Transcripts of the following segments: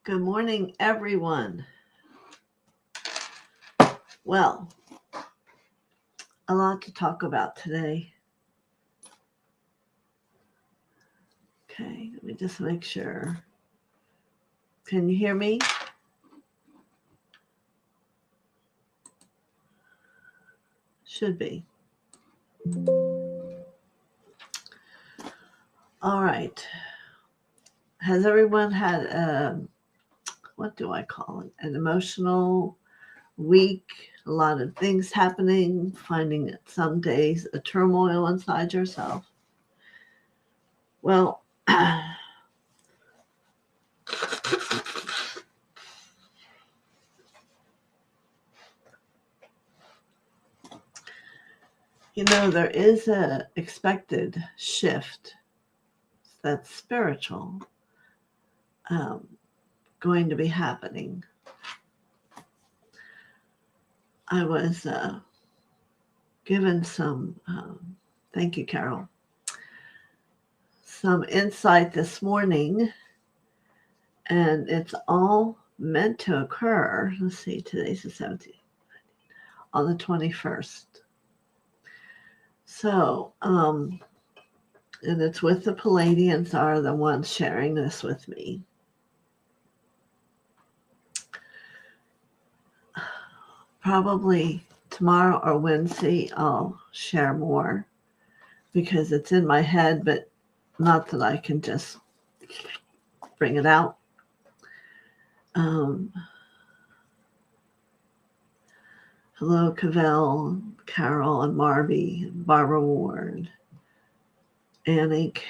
Good morning, everyone. Well, a lot to talk about today. Okay, let me just make sure. Can you hear me? Should be. All right. Has everyone had what do I call it? An emotional week? A lot of things happening, finding some days a turmoil inside yourself. Well, there is a expected shift that's spiritual going to be happening. I was given some, thank you, Carol, some insight this morning, and it's all meant to occur. Let's see, today's the 17th, on the 21st. So, and it's with the Palladians are the ones sharing this with me. Probably tomorrow or Wednesday, I'll share more because it's in my head, but not that I can just bring it out. Hello, Cavell, Carol, and Marby, Barbara Ward, Annick,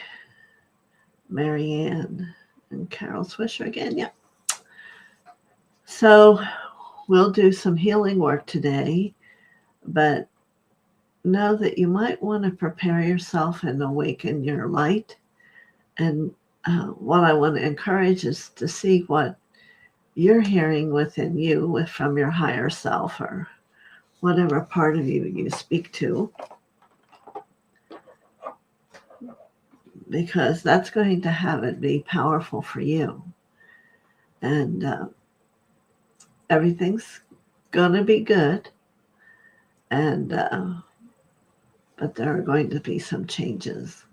Marianne, and Carol Swisher again. Yeah. So we'll do some healing work today, but know that you might want to prepare yourself and awaken your light. And what I want to encourage is to see what you're hearing within you from your higher self or whatever part of you speak to, because that's going to have it be powerful for you. And everything's going to be good. And but there are going to be some changes.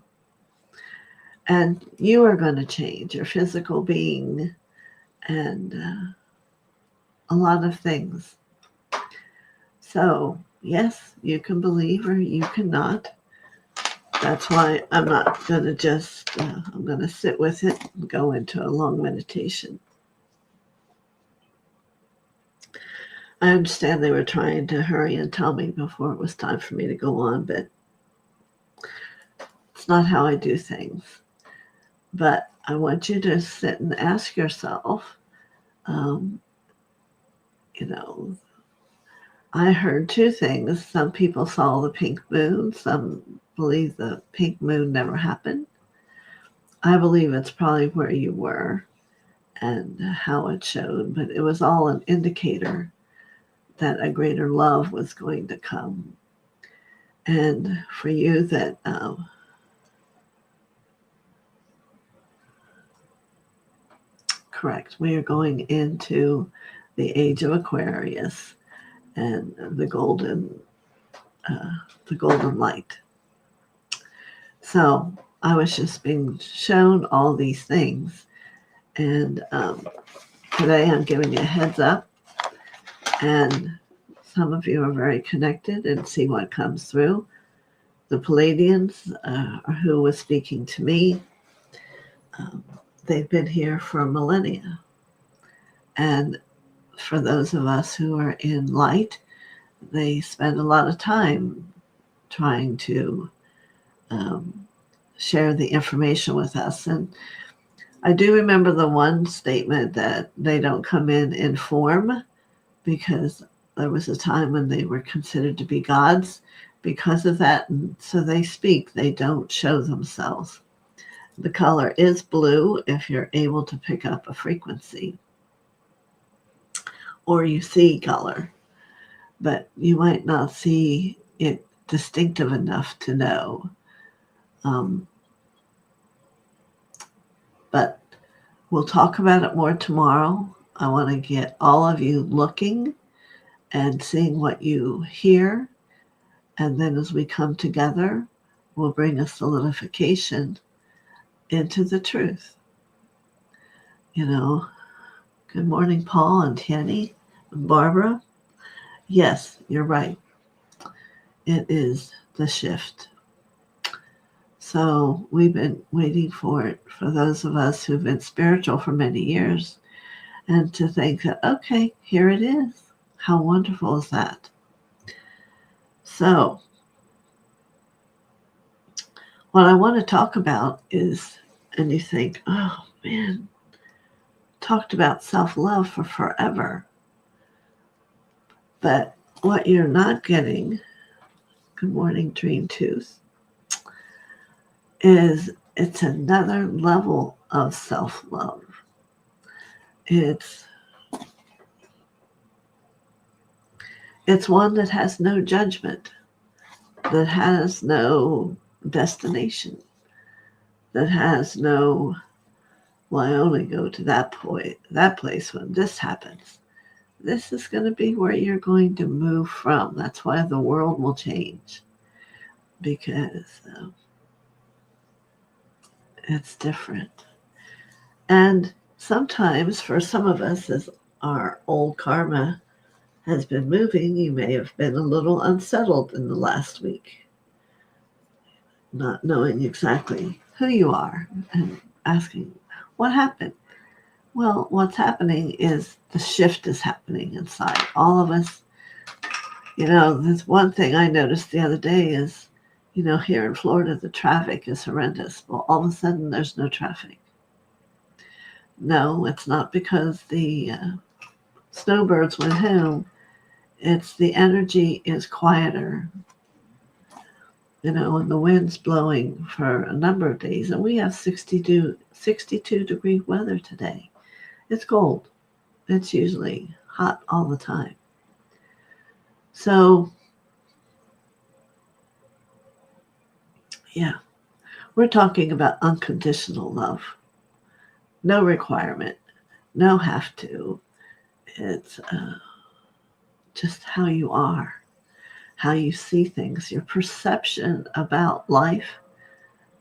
And you are going to change, your physical being, and a lot of things. So, yes, you can believe or you cannot. That's why I'm not going to just, I'm going to sit with it and go into a long meditation. I understand they were trying to hurry and tell me before it was time for me to go on, but it's not how I do things. But I want you to sit and ask yourself, I heard two things. Some people saw the pink moon. Some believe the pink moon never happened. I believe it's probably where you were and how it showed, but it was all an indicator that a greater love was going to come. And for you that correct, we are going into the age of Aquarius and the golden light. So I was just being shown all these things, and today I'm giving you a heads up, and some of you are very connected and see what comes through. The Palladians who was speaking to me, they've been here for millennia, and for those of us who are in light, they spend a lot of time trying to share the information with us. And I do remember the one statement that they don't come in form, because there was a time when they were considered to be gods because of that. And so they speak, they don't show themselves. The color is blue if you're able to pick up a frequency or you see color, but you might not see it distinctive enough to know. But We'll talk about it more tomorrow. I want to get all of you looking and seeing what you hear. And then as we come together, we'll bring a solidification into the truth. You know, good morning, Paul and Tierney and Barbara. Yes, you're right. It is the shift. So we've been waiting for it, for those of us who've been spiritual for many years, and to think that, okay, here it is. How wonderful is that? So what I want to talk about is, and you think, oh man, talked about self-love for forever. But what you're not getting, good morning, Dream Tooth, is it's another level of self-love. It's one that has no judgment, that has no destination, that has no, well, I only go to that place when this happens. This is going to be where you're going to move from. That's why the world will change, because it's different. And sometimes for some of us, as our old karma has been moving, you may have been a little unsettled in the last week, not knowing exactly who you are and asking, what happened? Well, what's happening is the shift is happening inside all of us. You know, there's one thing I noticed the other day is, you know, here in Florida, the traffic is horrendous. Well, all of a sudden, there's no traffic. No, it's not because the snowbirds went home. It's the energy is quieter, you know, and the wind's blowing for a number of days. And we have 62 degree weather today. It's cold. It's usually hot all the time. So, yeah, we're talking about unconditional love. No requirement, no have to. It's just how you are, how you see things, your perception about life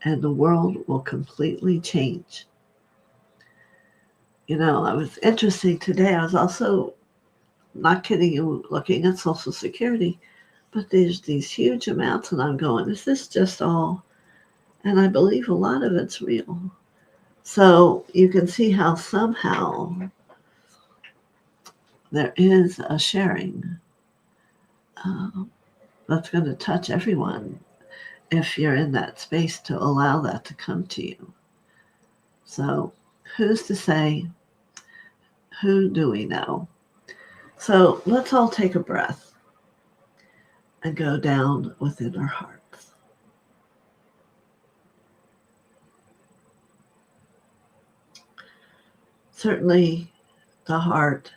and the world will completely change. You know, I was interesting today. I was also, not kidding you, looking at Social Security, but there's these huge amounts, and I'm going, is this just all? And I believe a lot of it's real. So you can see how somehow there is a sharing that's going to touch everyone if you're in that space to allow that to come to you. So who's to say? Who do we know? So let's all take a breath and go down within our hearts. Certainly the heart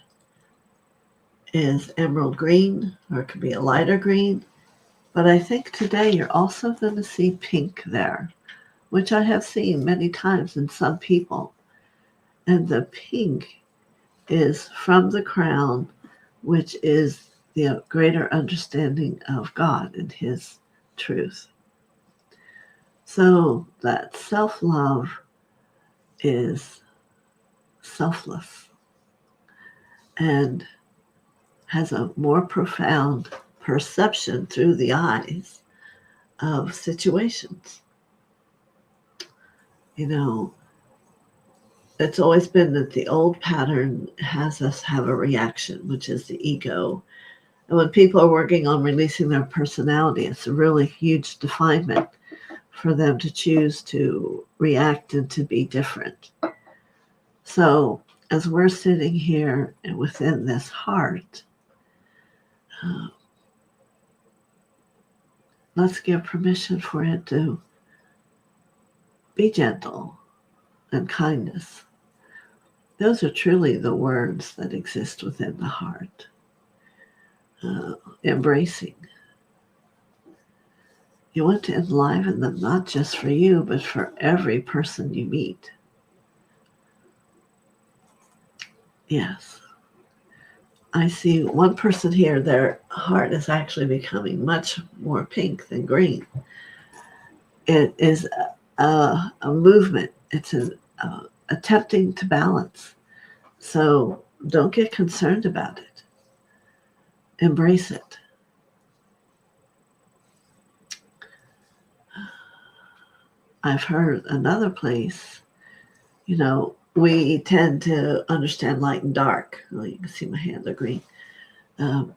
is emerald green, or it could be a lighter green. But I think today you're also going to see pink there, which I have seen many times in some people. And the pink is from the crown, which is the greater understanding of God and His truth. So that self-love is selfless and has a more profound perception through the eyes of situations. You know, it's always been that the old pattern has us have a reaction, which is the ego. And when people are working on releasing their personality, it's a really huge definement for them to choose to react and to be different. So as we're sitting here and within this heart, let's give permission for it to be gentle and kindness. Those are truly the words that exist within the heart. Embracing. You want to enliven them, not just for you, but for every person you meet. Yes. I see one person here, their heart is actually becoming much more pink than green. It is a movement. It's attempting to balance. So don't get concerned about it. Embrace it. I've heard another place, we tend to understand light and dark. Well, you can see my hands are green. Well,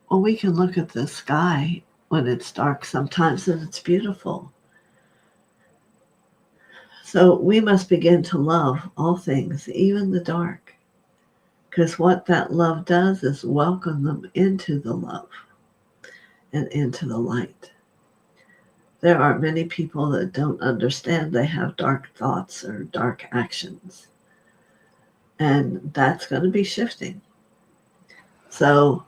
we can look at the sky when it's dark sometimes and it's beautiful. So we must begin to love all things, even the dark. Because what that love does is welcome them into the love and into the light. There are many people that don't understand they have dark thoughts or dark actions. And that's going to be shifting. So,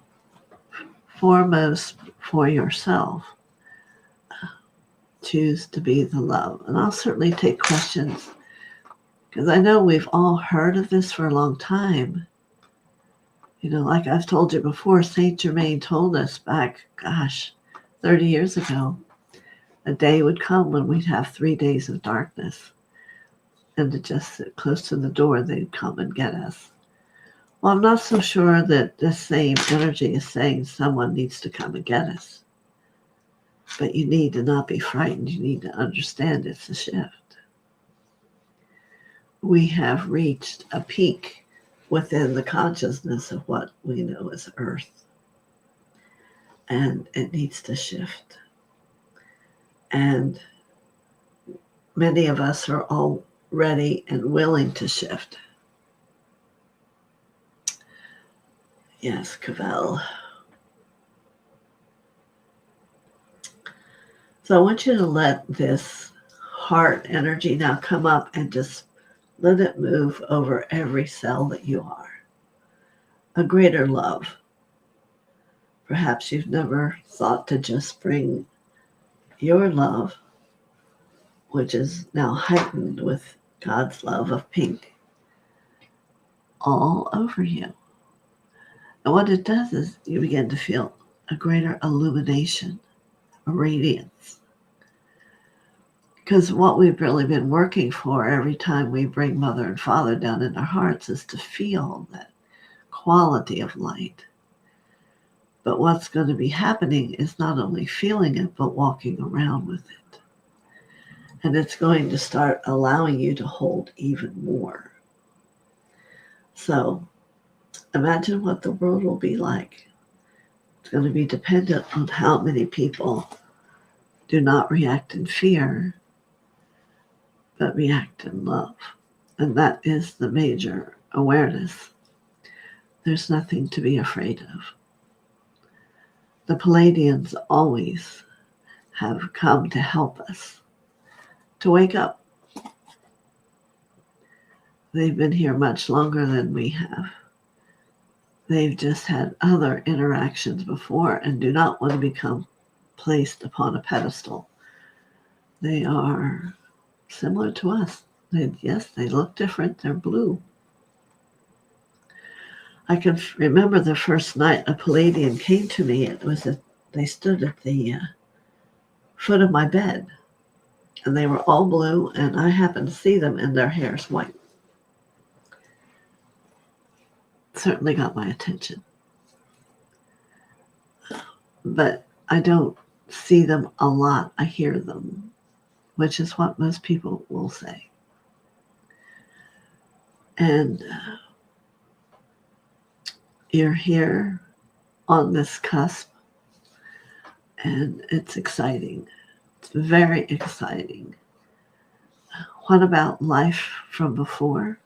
foremost for yourself, choose to be the love. And I'll certainly take questions because I know we've all heard of this for a long time. Like I've told you before, Saint Germain told us back, 30 years ago, a day would come when we'd have 3 days of darkness. And to just sit close to the door, they'd come and get us. Well, I'm not so sure that the same energy is saying someone needs to come and get us. But you need to not be frightened. You need to understand it's a shift. We have reached a peak within the consciousness of what we know as Earth. And it needs to shift. And many of us are already and willing to shift. Yes, Cavell. So I want you to let this heart energy now come up and just let it move over every cell that you are. A greater love. Perhaps you've never thought to just bring your love, which is now heightened with God's love of pink, all over you. And what it does is you begin to feel a greater illumination, a radiance. Because what we've really been working for every time we bring Mother and Father down in our hearts is to feel that quality of light. But what's going to be happening is not only feeling it, but walking around with it. And it's going to start allowing you to hold even more. So imagine what the world will be like. It's going to be dependent on how many people do not react in fear, but react in love. And that is the major awareness. There's nothing to be afraid of. The Palladians always have come to help us to wake up. They've been here much longer than we have. They've just had other interactions before and do not want to become placed upon a pedestal. They are similar to us. Yes, they look different. They're blue. I can remember the first night a Palladian came to me. They stood at the foot of my bed, and they were all blue, and I happened to see them, and their hair's white. Certainly got my attention. But I don't see them a lot. I hear them, which is what most people will say. And you're here on this cusp, and it's exciting. It's very exciting. What about life from before?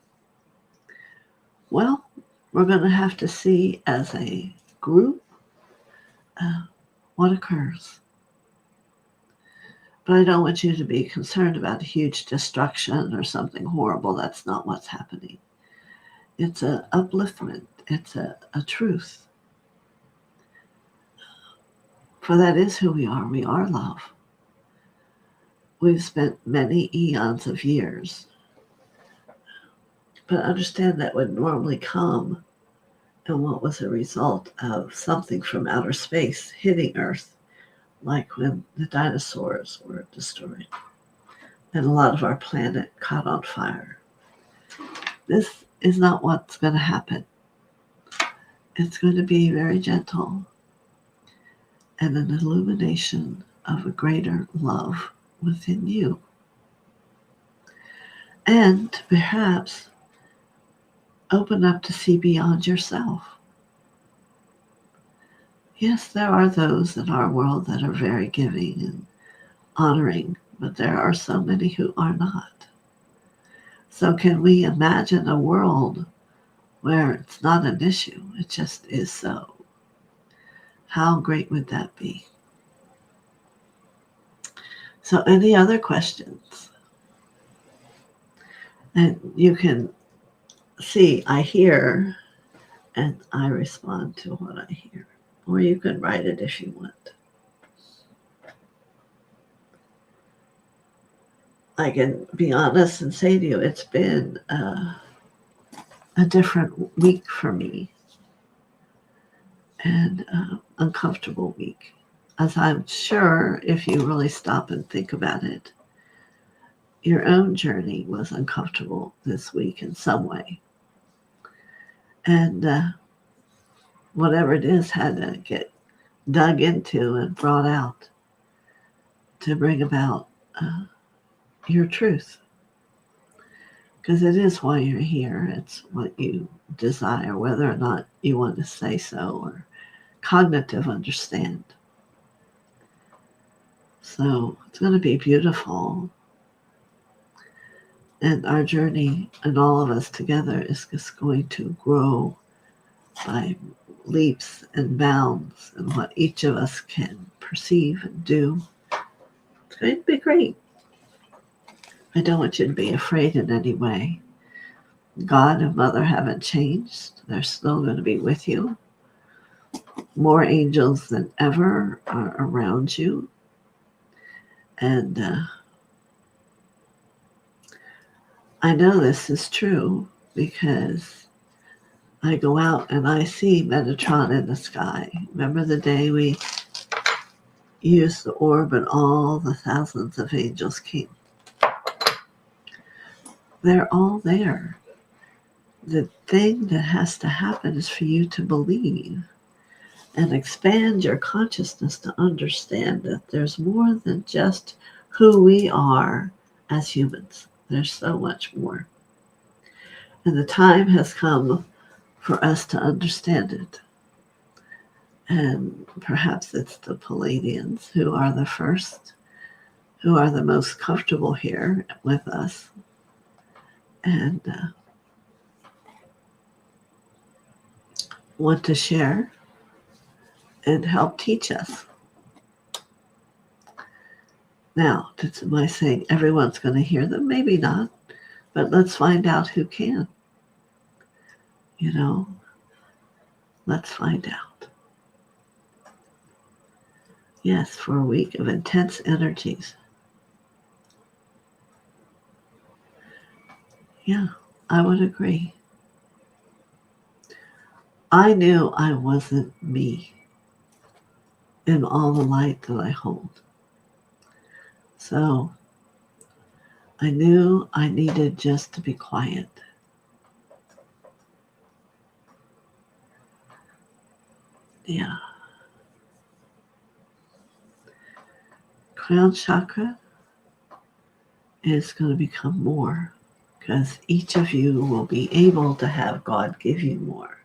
Well, we're going to have to see as a group what occurs. But I don't want you to be concerned about huge destruction or something horrible. That's not what's happening. It's an upliftment. It's a truth. For that is who we are. We are love. We've spent many eons of years But understand that would normally come and what was a result of something from outer space hitting Earth, like when the dinosaurs were destroyed and a lot of our planet caught on fire. This is not what's going to happen. It's going to be very gentle and an illumination of a greater love within you. And perhaps open up to see beyond yourself. Yes, there are those in our world that are very giving and honoring, but there are so many who are not. So can we imagine a world where it's not an issue, it just is so? How great would that be? So any other questions? And you can see I hear and I respond to what I hear. Or you can write it if you want. I can be honest and say to you, it's been a different week for me, and uncomfortable week. As I'm sure if you really stop and think about it, your own journey was uncomfortable this week in some way. And whatever it is had to get dug into and brought out to bring about your truth. Because it is why you're here. It's what you desire, whether or not you want to say so or cognitive understand. So it's going to be beautiful. And our journey and all of us together is just going to grow by leaps and bounds and what each of us can perceive and do. It's going to be great. I don't want you to be afraid in any way. God and Mother haven't changed. They're still going to be with you. More angels than ever are around you. And I know this is true because I go out and I see Metatron in the sky. Remember the day we used the orb and all the thousands of angels came? They're all there. The thing that has to happen is for you to believe and expand your consciousness to understand that there's more than just who we are as humans. There's so much more. And the time has come for us to understand it. And perhaps it's the Palladians who are the first, who are the most comfortable here with us. And want to share and help teach us. Now, am I saying everyone's going to hear them? Maybe not, but let's find out who can. You know, let's find out. Yes, for a week of intense energies. Yeah, I would agree. I knew I wasn't me in all the light that I hold. So I knew I needed just to be quiet. Yeah. Crown chakra is going to become more because each of you will be able to have God give you more.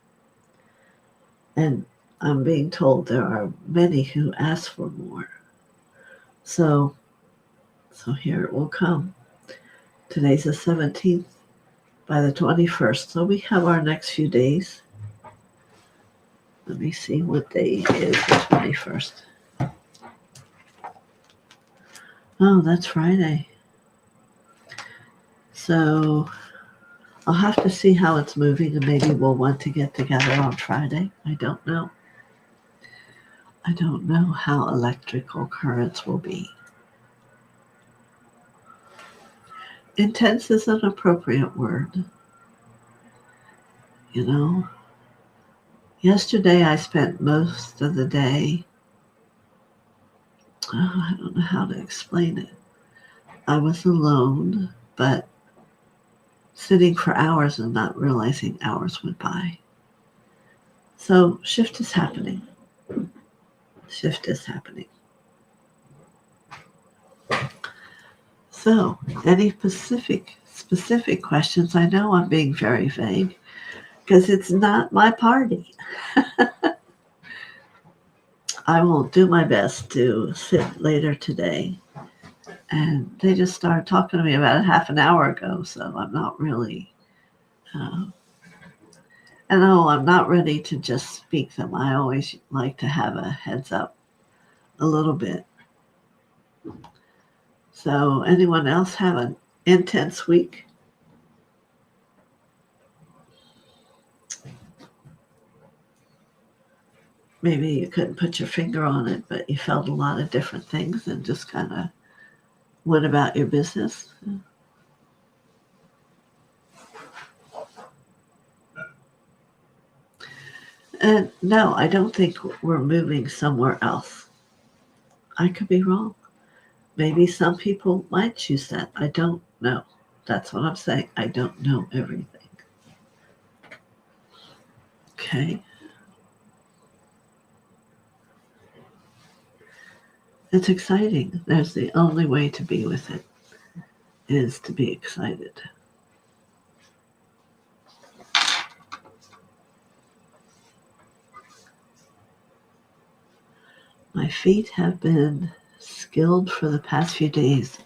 And I'm being told there are many who ask for more. So here it will come. Today's the 17th, by the 21st. So we have our next few days. Let me see what day is the 21st. Oh, that's Friday. So I'll have to see how it's moving, and maybe we'll want to get together on Friday. I don't know. I don't know how electrical currents will be. Intense is an appropriate word. You know, yesterday I spent most of the day, I don't know how to explain it. I was alone, but sitting for hours and not realizing hours went by. So shift is happening. Shift is happening. So, any specific questions? I know I'm being very vague because it's not my party. I will do my best to sit later today. And they just started talking to me about a half an hour ago, so I'm not really, and I'm not ready to just speak them. I always like to have a heads up a little bit. So, anyone else have an intense week? Maybe you couldn't put your finger on it, but you felt a lot of different things and just kind of went about your business. And no, I don't think we're moving somewhere else. I could be wrong. Maybe some people might choose that. I don't know. That's what I'm saying. I don't know everything. Okay. It's exciting. That's the only way to be with it, is to be excited. My feet have been skilled for the past few days.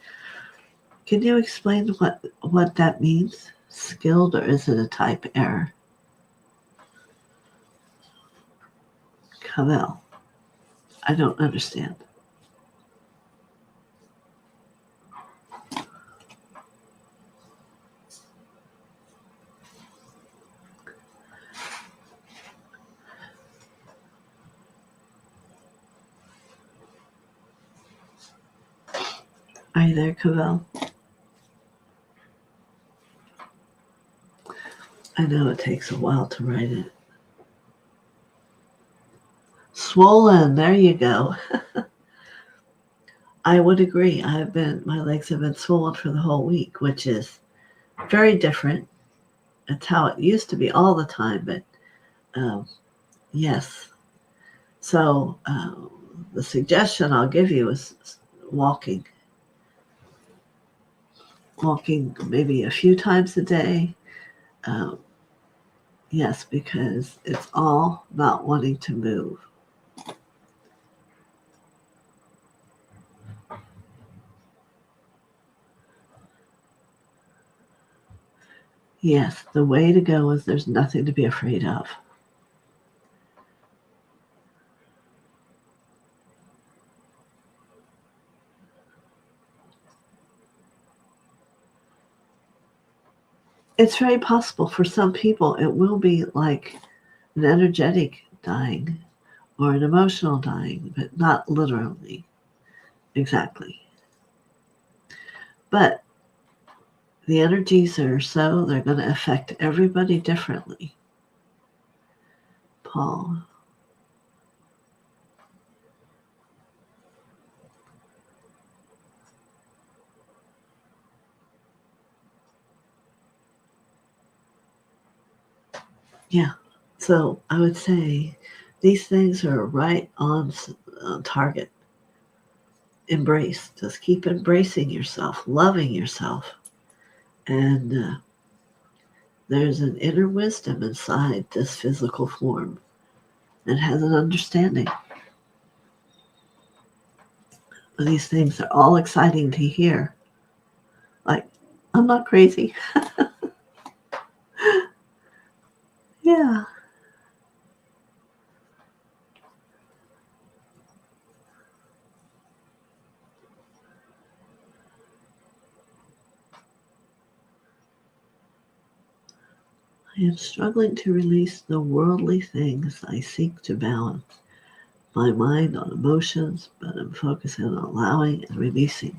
Can you explain what that means? Skilled, or is it a type error? Cavell. I don't understand. Are you there, Cavell? I know it takes a while to write it. Swollen, there you go. I would agree. My legs have been swollen for the whole week, which is very different. It's how it used to be all the time, but yes. So the suggestion I'll give you is walking maybe a few times a day. Yes, because it's all not wanting to move. Yes, the way to go is there's nothing to be afraid of. It's very possible for some people it will be like an energetic dying or an emotional dying, but not literally. Exactly. But the energies are they're going to affect everybody differently. Paul. Yeah. So I would say these things are right on target. Embrace. Just keep embracing yourself, loving yourself. And there's an inner wisdom inside this physical form that has an understanding. These things are all exciting to hear. Like, I'm not crazy. Yeah. I am struggling to release the worldly things I seek to balance my mind on emotions, but I'm focusing on allowing and releasing.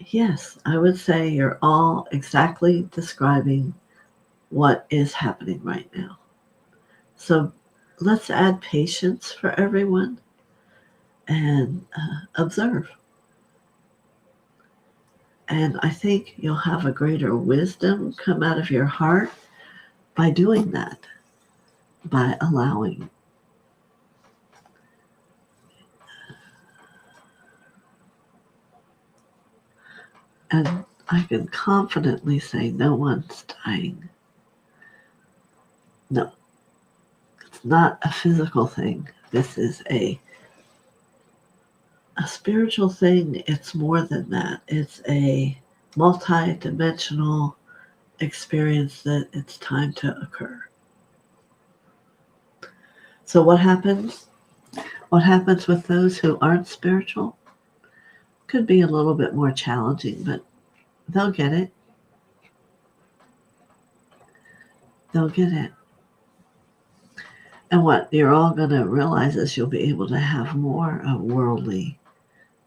Yes, I would say you're all exactly describing what is happening right now. So let's add patience for everyone and observe. And I think you'll have a greater wisdom come out of your heart by doing that, by allowing. And I can confidently say no one's dying. No, it's not a physical thing. This is a spiritual thing. It's more than that. It's a multi-dimensional experience that it's time to occur. So what happens? What happens with those who aren't spiritual could be a little bit more challenging, but they'll get it. They'll get it. And what you're all going to realize is you'll be able to have more of worldly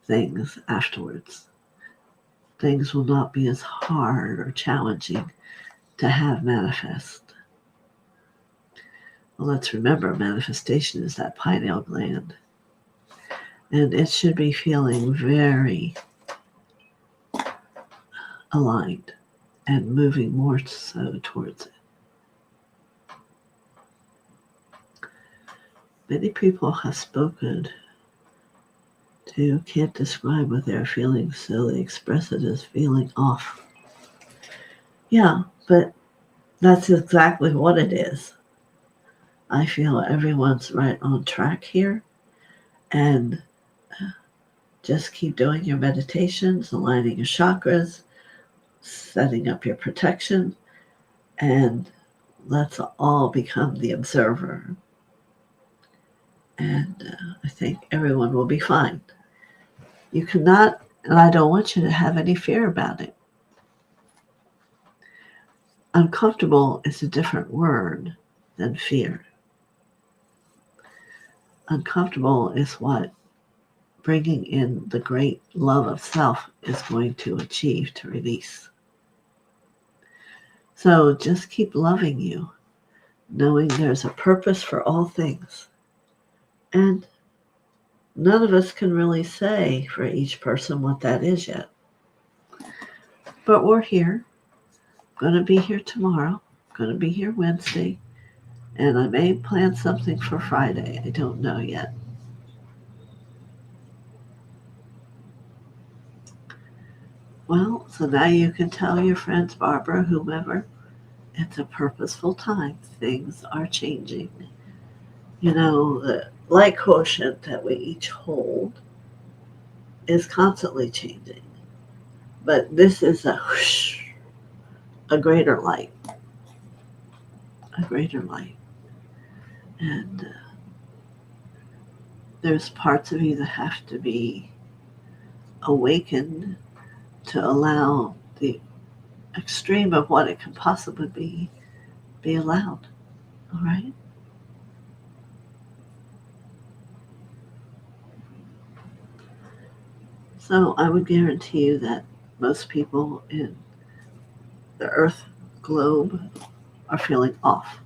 things afterwards. Things will not be as hard or challenging to have manifest. Well, let's remember, manifestation is that pineal gland. And it should be feeling very aligned and moving more so towards it. Many people have spoken to can't describe what they're feeling, so they express it as feeling off. Yeah, but that's exactly what it is. I feel everyone's right on track here, and just keep doing your meditations, aligning your chakras, setting up your protection, and let's all become the observer. And I think everyone will be fine. You cannot, and I don't want you to have any fear about it. Uncomfortable is a different word than fear. Uncomfortable is what bringing in the great love of self is going to achieve to release. So just keep loving you, knowing there's a purpose for all things. And none of us can really say for each person what that is yet. But we're here. Going to be here tomorrow. Going to be here Wednesday. And I may plan something for Friday. I don't know yet. Well, so now you can tell your friends, Barbara, whomever, it's a purposeful time. Things are changing. You know, the light quotient that we each hold is constantly changing. But this is a whoosh, a greater light. A greater light. And there's parts of you that have to be awakened to allow the extreme of what it can possibly be allowed. All right? So I would guarantee you that most people in the Earth globe are feeling off.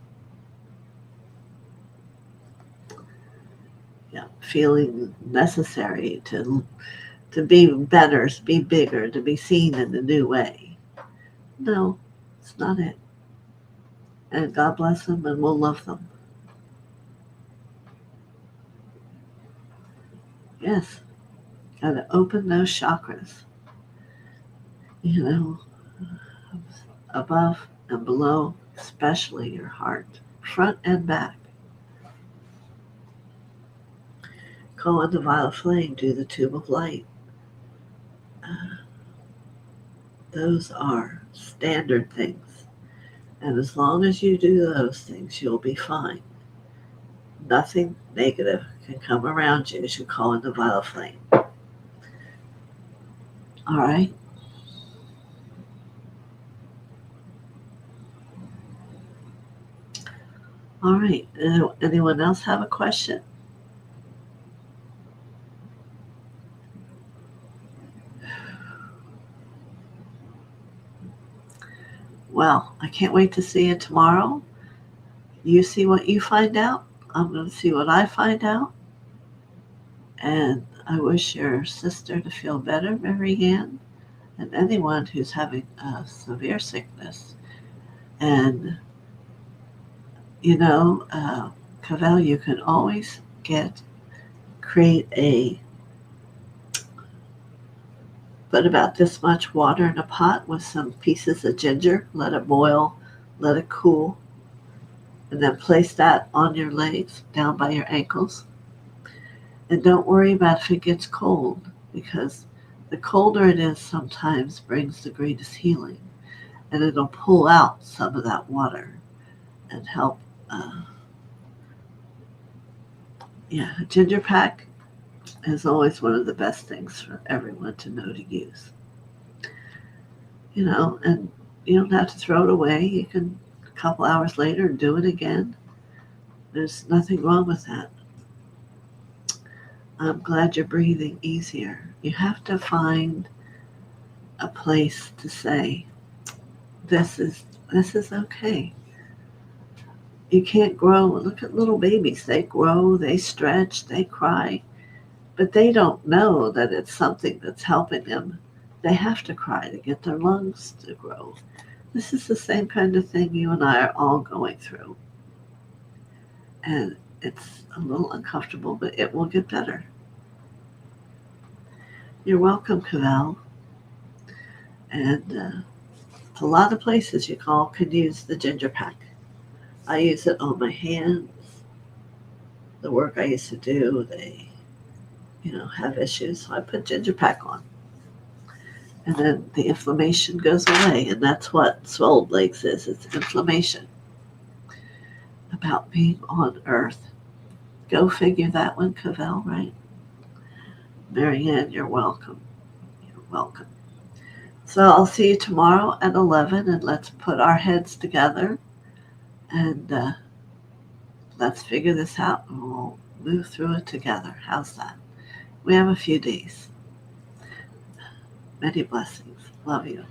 Yeah, feeling necessary to be better, to be bigger, to be seen in a new way. No, it's not it. And God bless them, and we'll love them. Yes, got to open those chakras. You know, above and below, especially your heart, front and back. Go on the violet flame, do the tube of light. Those are standard things. And as long as you do those things, you'll be fine. Nothing negative can come around you as you call in the violet flame. All right? All right. Anyone else have a question? Well, I can't wait to see you tomorrow. You see what you find out. I'm going to see what I find out. And I wish your sister to feel better, Mary Ann, and anyone who's having a severe sickness. And, you know, Cavell, you can always create put about this much water in a pot with some pieces of ginger, let it boil, let it cool, and then place that on your legs, down by your ankles. And don't worry about if it gets cold, because the colder it is sometimes brings the greatest healing. And it'll pull out some of that water and help. A ginger pack is always one of the best things for everyone to know to use. And you don't have to throw it away. You can, a couple hours later, do it again. There's nothing wrong with that. I'm glad you're breathing easier. You have to find a place to say, this is okay. You can't grow. Look at little babies. They grow, they stretch, they cry, but they don't know that it's something that's helping them. They have to cry to get their lungs to grow. This is the same kind of thing you and I are all going through. And it's a little uncomfortable, but it will get better. You're welcome, Cavell. And a lot of places you can use the ginger pack. I use it on my hands. The work I used to do, they, have issues, so I put ginger pack on. And then the inflammation goes away, and that's what swelled legs is. It's inflammation. About being on Earth. Go figure that one, Cavell, right? Marianne, you're welcome. You're welcome. So I'll see you tomorrow at 11, and let's put our heads together, and let's figure this out, and we'll move through it together. How's that? We have a few days. Many blessings. Love you.